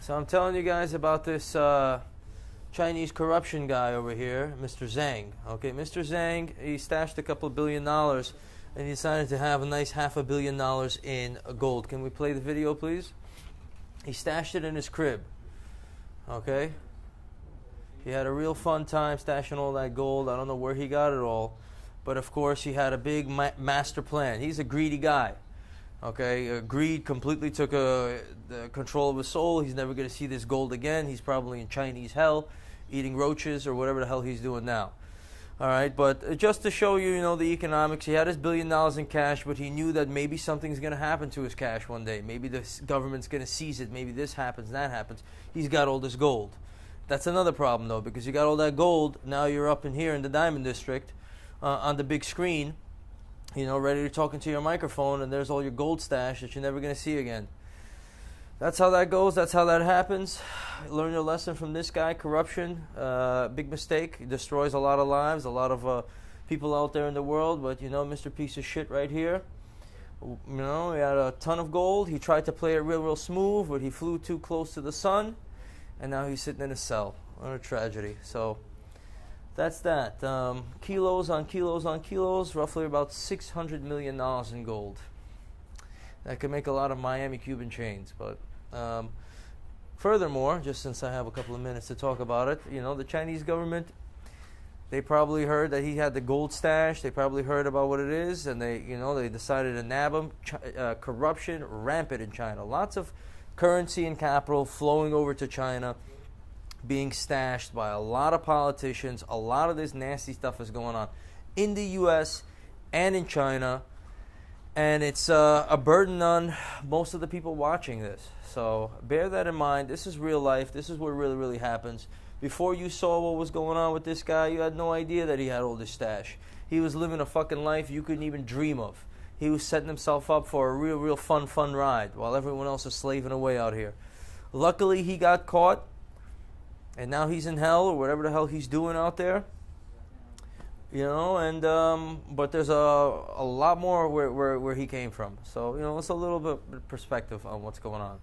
So I'm telling you guys about this Chinese corruption guy over here, Mr. Zhang. Okay, Mr. Zhang, he stashed a couple of $1 billion, and he decided to have a nice $500 million in gold. Can we play the video, please? He stashed it in his crib. Okay? He had a real fun time stashing all that gold. I don't know where he got it all, but of course he had a big master plan. He's a greedy guy. Okay, greed completely took the control of his soul. He's never going to see this gold again. He's probably in Chinese hell, eating roaches or whatever the hell he's doing now. All right, but just to show you, the economics, he had his $1 billion in cash, but he knew that maybe something's going to happen to his cash one day. Maybe the government's going to seize it. Maybe this happens, that happens. He's got all this gold. That's another problem, though, because you got all that gold. Now you're up in here in the Diamond District on the big screen, ready to talk into your microphone, and there's all your gold stash that you're never going to see again. That's how that goes. That's how that happens. Learn your lesson from this guy. Corruption, big mistake. It destroys a lot of lives, a lot of people out there in the world. But, Mr. Piece of Shit right here, he had a ton of gold. He tried to play it real smooth, but he flew too close to the sun, and now he's sitting in a cell. What a tragedy. So that's that. Kilos on kilos on kilos, roughly about $600 million in gold. That could make a lot of Miami Cuban chains. But furthermore, just since I have a couple of minutes to talk about it, the Chinese government, they probably heard that he had the gold stash. They probably heard about what it is, and they decided to nab him. Corruption rampant in China. Lots of currency and capital flowing over to China, being stashed by a lot of politicians. A lot of this nasty stuff is going on in the U.S. and in China, and it's a burden on most of the people watching this. So bear that in mind. This is real life. This is what really happens. Before you saw what was going on with this guy, you had no idea that he had all this stash. He was living a fucking life you couldn't even dream of. He was setting himself up for a real fun ride while everyone else is slaving away out here. Luckily, he got caught, and now he's in hell or whatever the hell he's doing out there. But there's a lot more where he came from. So, it's a little bit of perspective on what's going on.